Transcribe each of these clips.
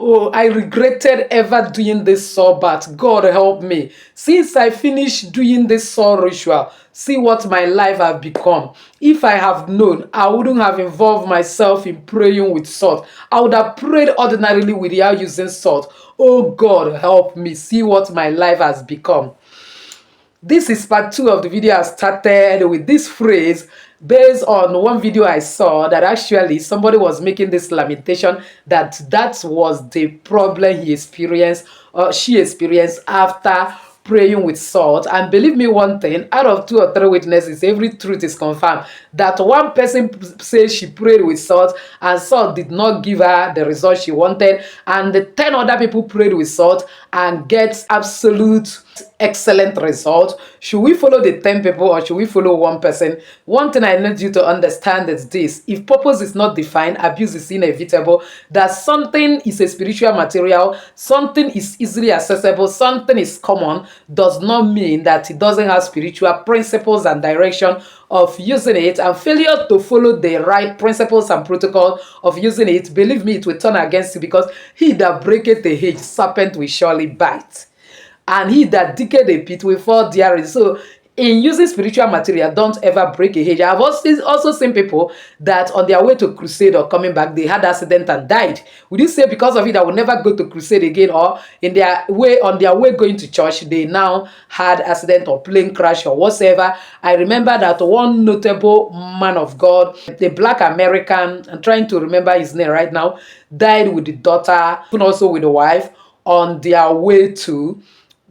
Oh, I regretted ever doing this soul bath. God help me. Since I finished doing this soul ritual, see what my life have become. If I have known, I wouldn't have involved myself in praying with salt. I would have prayed ordinarily without using salt. Oh God, help me. See what my life has become. This is part 2 of the video I started with this phrase based on one video I saw that actually somebody was making this lamentation that that was the problem he experienced or she experienced after praying with salt. And believe me one thing, out of 2 or 3 witnesses, every truth is confirmed. That one person says she prayed with salt and salt did not give her the result she wanted, and the 10 other people prayed with salt and get absolute excellent result. Should we follow the 10 people or should we follow one person? One thing I need you to understand is this: if purpose is not defined, abuse is inevitable. That something is a spiritual material, something is easily accessible, something is common, does not mean that it doesn't have spiritual principles and direction of using it. And failure to follow the right principles and protocol of using it, believe me, it will turn against you, because he that breaketh the hedge, serpent will surely bite, and he that diggeth a pit will fall therein. So in using spiritual material, don't ever break a hedge. I've also seen people that on their way to crusade or coming back, they had accident and died. Would you say because of it I will never go to crusade again? Or in their way, on their way going to church, they now had accident or plane crash or whatsoever? I remember that one notable man of God, the Black American, I'm trying to remember his name right now, died with the daughter and also with the wife on their way to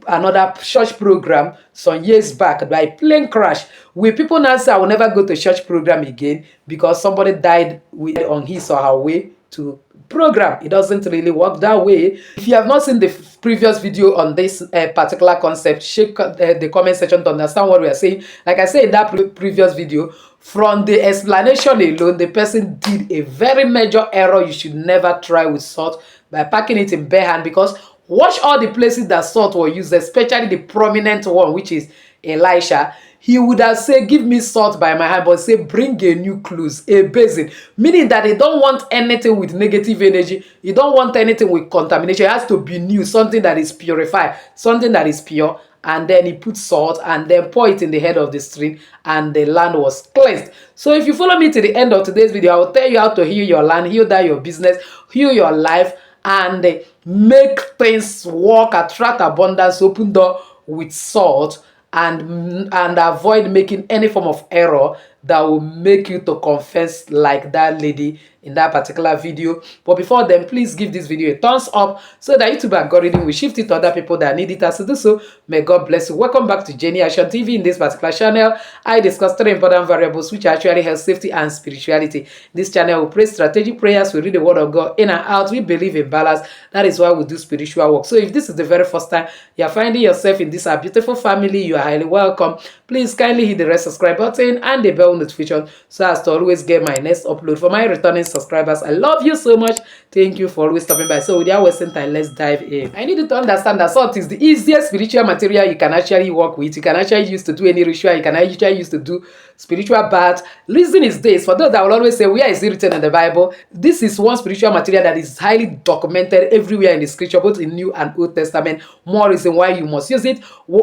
another church program some years back by plane crash. Will people now say I will never go to church program again because somebody died on his or her way to program? It doesn't really work that way. If you have not seen the previous video on this particular concept, check the comment section to understand what we are saying. Like I said in that previous video, from the explanation alone, the person did a very major error you should never try with salt by packing it in bare hand, because watch all the places that salt was used, especially the prominent one, which is Elisha. He would have said, give me salt by my hand, but say, bring a new clothes, a basin. Meaning that they don't want anything with negative energy. You don't want anything with contamination. It has to be new, something that is purified, something that is pure. And then he put salt and then pour it in the head of the stream, and the land was cleansed. So if you follow me to the end of today's video, I will tell you how to heal your land, heal that your business, heal your life, and make things work, attract abundance, open door with salt, and avoid making any form of error that will make you to confess like that lady in that particular video. But before then, please give this video a thumbs up so that YouTube algorithm will shift it to other people that need it. As to do so, may God bless you. Welcome back to Jenny Action TV. In this particular channel, I discuss 3 important variables which actually help safety and spirituality. This channel will pray strategic prayers, we read the word of God in and out, we believe in balance. That is why we do spiritual work. So if this is the very first time you are finding yourself in this beautiful family, you are highly welcome. Please kindly hit the red subscribe button and the bell notification so as to always get my next upload. For my returning subscribers, I love you so much. Thank you for always stopping by. So without wasting time, let's dive in. I need you to understand that salt is the easiest spiritual material you can actually work with. You can actually use to do any ritual. You can actually use to do spiritual bath. Reason is this: for those that will always say, where is it written in the Bible? This is one spiritual material that is highly documented everywhere in the scripture, both in New and Old Testament. More reason why you must use it.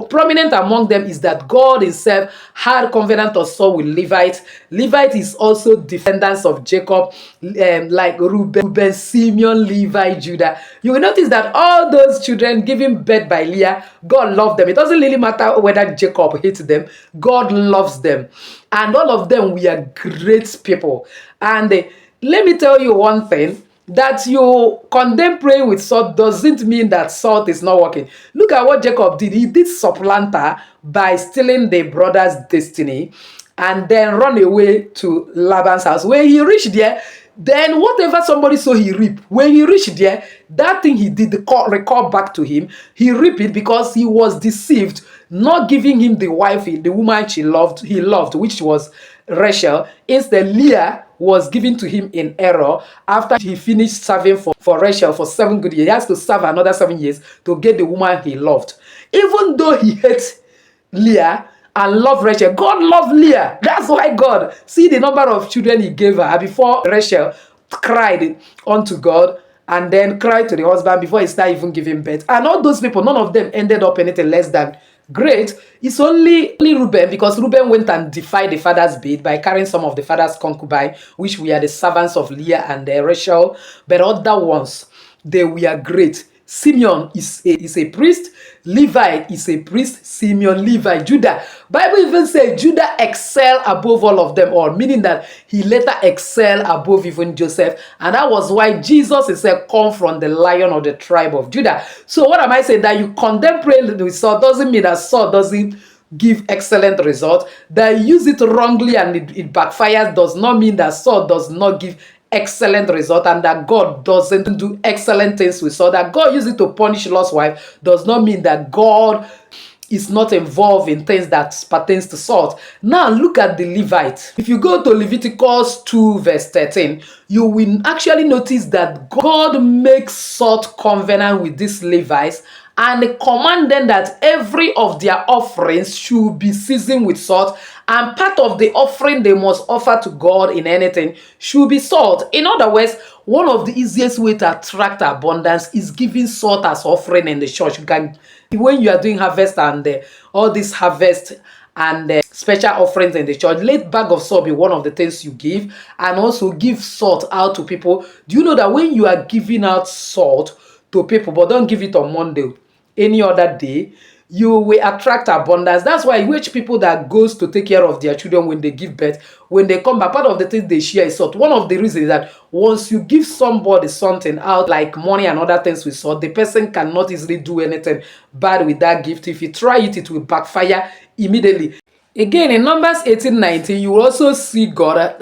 Prominent among them is that God himself had covenant or saw with Levite. Levite is also descendants of Jacob, like Reuben, Simeon, Levi, Judah. You will notice that all those children given birth by Leah, God loved them. It doesn't really matter whether Jacob hates them. God loves them. And all of them were great people. And let me tell you one thing. That you condemn praying with salt doesn't mean that salt is not working. Look at what Jacob did. He did supplanter by stealing the brother's destiny and then run away to Laban's house. When he reached there, then whatever somebody saw, he reap. When he reached there, that thing he did recall back to him. He reap it because he was deceived, not giving him the wife, the woman he loved, which was Rachel. Instead, Leah was given to him in error after he finished serving for Rachel for 7 good years. He has to serve another 7 years to get the woman he loved. Even though he hates Leah and loved Rachel, God loved Leah. That's why God, see the number of children he gave her before Rachel cried unto God and then cry to the husband before he start even giving birth. And all those people, none of them ended up anything less than great. It's only Reuben, because Reuben went and defied the father's bid by carrying some of the father's concubine, which were the servants of Leah and Rachel. But other ones, they were great. Simeon is a priest. Levi is a priest. Simeon, Levi, Judah. Bible even says Judah excel above all of them all, meaning that he later excel above even Joseph. And that was why Jesus is come from the lion of the tribe of Judah. So what am I saying? That you condemn prayer with Saul doesn't mean that Saul doesn't give excellent results. That you use it wrongly and it backfires does not mean that Saul does not give excellent result, and that God doesn't do excellent things with Saul. That God used it to punish Lot's wife does not mean that God is not involved in things that pertains to Saul. Now look at the Levite. If you go to Leviticus 2 verse 13, you will actually notice that God makes Saul covenant with these Levites and command them that every of their offerings should be seasoned with salt, and part of the offering they must offer to God in anything should be salt. In other words, one of the easiest way to attract abundance is giving salt as offering in the church. You can, when you are doing harvest and all this harvest and special offerings in the church, let bag of salt be one of the things you give, and also give salt out to people. Do you know that when you are giving out salt to people, but don't give it on Monday, any other day, you will attract abundance. That's why which people that goes to take care of their children when they give birth, when they come back, part of the things they share is salt. One of the reasons is that once you give somebody something out, like money and other things with salt, the person cannot easily do anything bad with that gift. If you try it, it will backfire immediately. Again, in Numbers 18:19, you will also see God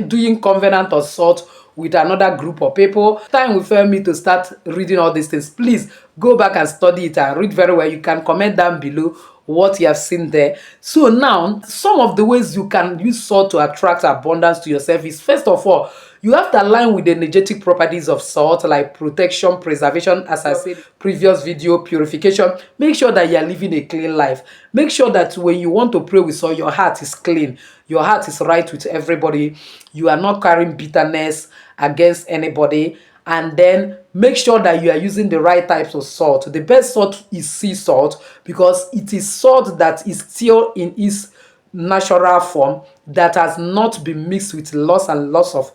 doing covenant of salt with another group of people. Time will fail me to start reading all these things. Please go back and study it and read very well. You can comment down below what you have seen there. So now, some of the ways you can use salt to attract abundance to yourself is, first of all, you have to align with the energetic properties of salt, like protection, preservation, as I said previous video, purification. Make sure that you are living a clean life. Make sure that when you want to pray with salt, your heart is clean. Your heart is right with everybody. You are not carrying bitterness against anybody. And then make sure that you are using the right types of salt. The best salt is sea salt, because it is salt that is still in its natural form, that has not been mixed with lots and lots of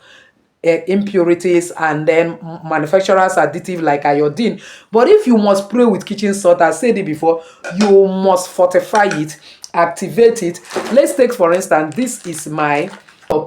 impurities and then manufacturers additive like iodine. But if you must pray with kitchen salt, I said it before, you must fortify it, activate it. Let's take for instance, this is my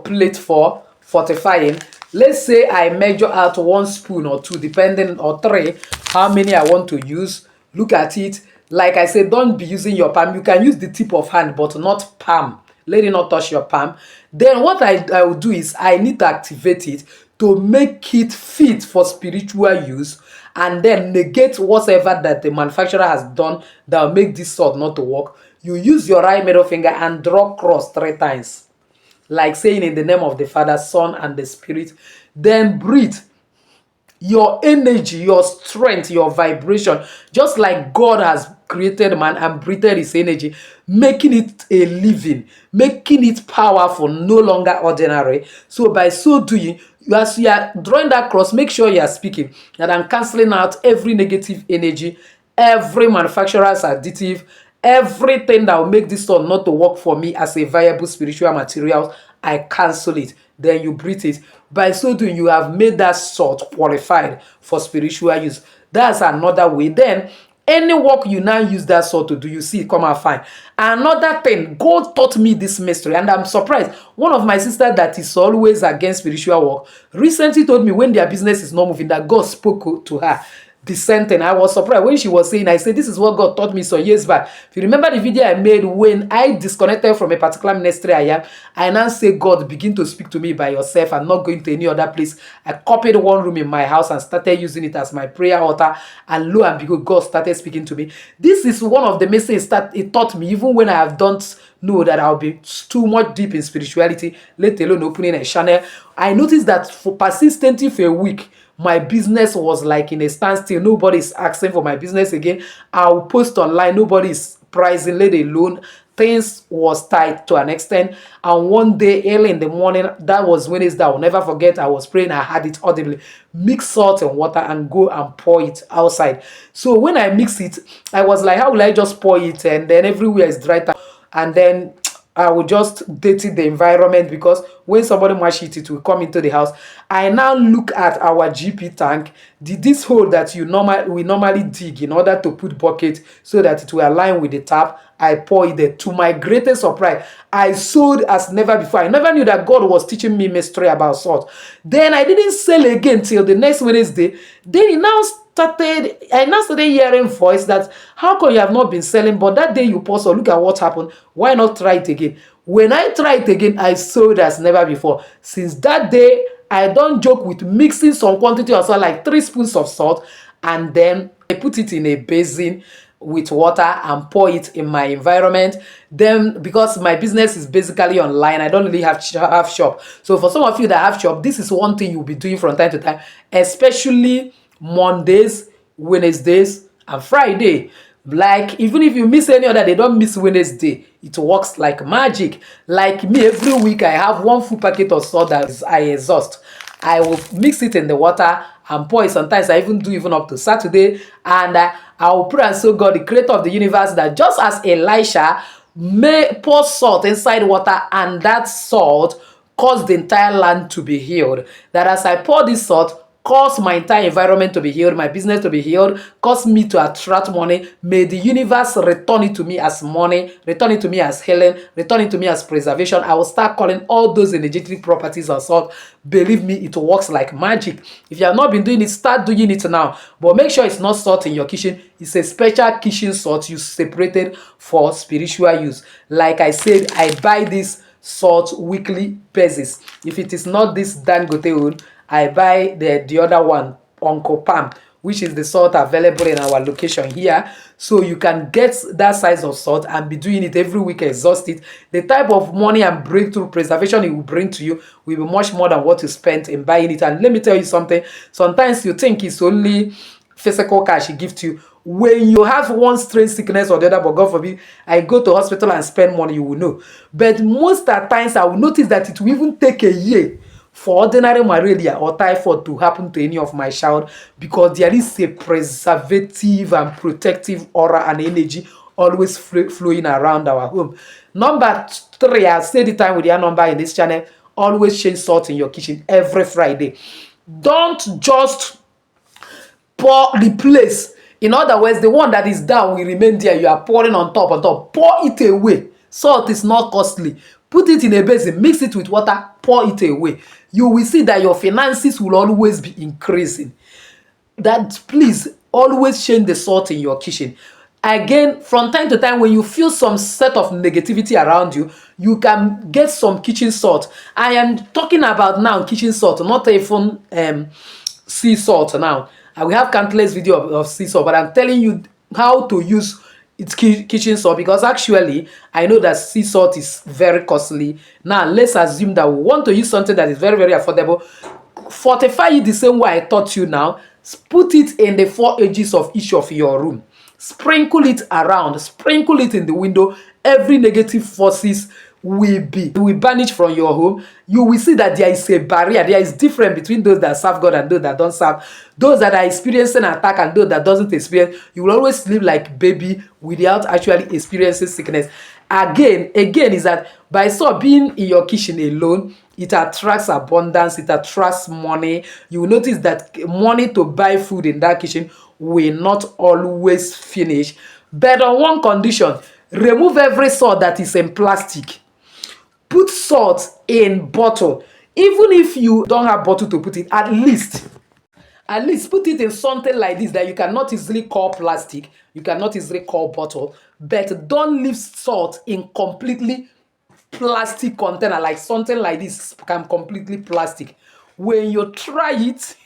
plate for fortifying. Let's say I measure out 1 spoon or 2, depending, or 3, how many I want to use. Look at it. Like I said, don't be using your palm. You can use the tip of hand, but not palm. Let it not touch your palm. Then what I will do is I need to activate it to make it fit for spiritual use, and then negate whatever that the manufacturer has done that will make this salt not to work. You use your right middle finger and draw cross 3 times. Like saying, in the name of the Father, Son, and the Spirit. Then breathe. Your energy, your strength, your vibration, just like God has created man and breathed his energy, making it a living, making it powerful, no longer ordinary. So by so doing, as you are drawing that cross, make sure you are speaking that I'm canceling out every negative energy, every manufacturer's additive, everything that will make this salt not to work for me as a viable spiritual material. I cancel it. Then you breathe it. By so doing, you have made that salt qualified for spiritual use. That's another way. Then any work you now use that salt to do, you see it come out fine. Another thing, God taught me this mystery, and I'm surprised. One of my sisters that is always against spiritual work recently told me when their business is not moving, that God spoke to her the same thing. I was surprised when she was saying, I said, this is what God taught me some years back. If you remember the video I made when I disconnected from a particular ministry I now say, God, begin to speak to me by yourself. I'm not going to any other place. I copied 1 room in my house and started using it as my prayer altar, and lo and behold, God started speaking to me. This is one of the messages that it taught me, even when I don't know that I'll be too much deep in spirituality, let alone opening a channel. I noticed that for persistently for a week, my business was like in a standstill. Nobody's asking for my business again. I'll post online. Nobody's pricing, let alone things was tight to an extent. And one day early in the morning, that was Wednesday, I will never forget, I was praying, I had it audibly: mix salt and water and go and pour it outside. So when I mix it, I was like, how will I just pour it and then everywhere is dry, and then I will just date the environment, because when somebody mash it will come into the house. I now look at our GP tank, this hole that we normally dig in order to put bucket so that it will align with the tap. I pour it there. To my greatest surprise, I sold as never before. I never knew that God was teaching me mystery about salt. Then I didn't sell again till the next Wednesday. Then I now started hearing voice that, how come you have not been selling, but that day you pause or look at what happened, why not try it again? When I tried it again, I sold as never before. Since that day, I don't joke with mixing some quantity of salt, like 3 spoons of salt, and then I put it in a basin with water and pour it in my environment. Then, because my business is basically online, I don't really have shop. So for some of you that have shop, this is one thing you'll be doing from time to time, especially Mondays, Wednesdays, and Friday. Like, even if you miss any other, they don't miss Wednesday. It works like magic. Like me, every week I have 1 full packet of salt that I exhaust. I will mix it in the water and pour it. Sometimes I even do up to Saturday. And I will pray and so God, the creator of the universe, that just as Elisha pour salt inside water, and that salt caused the entire land to be healed, that as I pour this salt, cause my entire environment to be healed, my business to be healed, cause me to attract money. May the universe return it to me as money, return it to me as healing, return it to me as preservation. I will start calling all those energetic properties of salt. Believe me, it works like magic. If you have not been doing it, start doing it now. But make sure it's not salt in your kitchen. It's a special kitchen salt you separated for spiritual use. Like I said, I buy this salt weekly basis. If it is not this Dangote one, I buy the other one, Uncle Pam, which is the salt available in our location here. So you can get that size of salt and be doing it every week, exhaust it. The type of money and breakthrough preservation it will bring to you will be much more than what you spent in buying it. And let me tell you something, sometimes you think it's only physical cash it gives to you. When you have one strange sickness or the other, but God forbid, I go to hospital and spend money, you will know. But most of the times I will notice that it will even take a year for ordinary malaria or typhoid to happen to any of my child, because there is a preservative and protective aura and energy always flowing around our home. Number 3, I say the time with your number in this channel, always change salt in your kitchen every Friday. Don't just replace. In other words, the one that is down will remain there. You are pouring on top. Pour it away. Salt is not costly. Put it in a basin, mix it with water, pour it away. You will see that your finances will always be increasing. That, please, always change the salt in your kitchen. Again, from time to time, when you feel some set of negativity around you, you can get some kitchen salt. I am talking about now kitchen salt, not even sea salt now. I will have countless video of sea salt, but I'm telling you how to use its kitchen salt, because actually I know that sea salt is very costly. Now let's assume that we want to use something that is very, very affordable. Fortify it the same way I taught you now. Put it in the 4 edges of each of your room. Sprinkle it around. Sprinkle it in the window. Every negative forces will banish from your home. You will see that there is a barrier. There is difference between those that serve God and those that don't serve. Those that are experiencing attack and those that doesn't experience. You will always live like baby without actually experiencing sickness. Again is that by being in your kitchen alone, it attracts abundance, it attracts money. You will notice that money to buy food in that kitchen will not always finish. But on one condition, remove every salt that is in plastic. Put salt in bottle. Even if you don't have bottle to put it, at least put it in something like this that you cannot easily call plastic, you cannot easily call bottle, but don't leave salt in completely plastic container, like something like this can completely plastic. When you try it,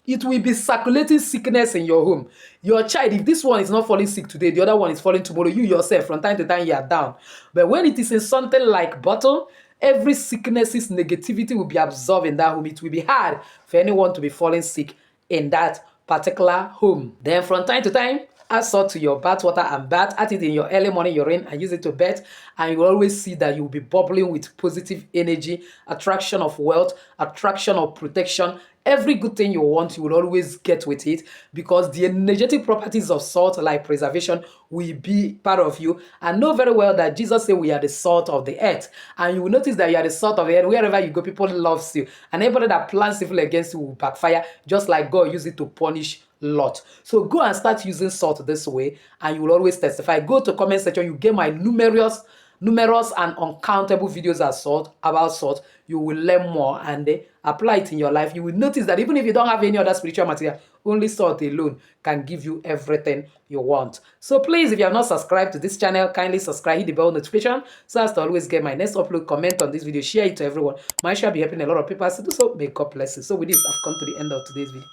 it will be circulating sickness in your home. Your child, if this one is not falling sick today, the other one is falling tomorrow, you yourself, from time to time, you are down. But when it is in something like bottle, every sickness's negativity will be absorbed in that home. It will be hard for anyone to be falling sick in that particular home. Then from time to time, Add salt to your bath water and bath. Add it in your early morning urine and use it to bath. And you will always see that you'll be bubbling with positive energy, attraction of wealth, attraction of protection. Every good thing you want, you will always get with it, because the energetic properties of salt, like preservation, will be part of you. And know very well that Jesus said we are the salt of the earth. And you will notice that you are the salt of the earth. Wherever you go, people loves you. And anybody that plans evil against you will backfire, just like God used it to punish Lot. So go and start using salt this way, and you will always testify. Go to comment section. You get my numerous and uncountable videos about salt. You will learn more and apply it in your life. You will notice that even if you don't have any other spiritual material, only salt alone can give you everything you want. So please, if you have not subscribed to this channel, kindly subscribe, hit the bell notification so as to always get my next upload. Comment on this video, share it to everyone. Might shall be helping a lot of people. So do so. May God bless you. So with this, I've come to the end of today's video.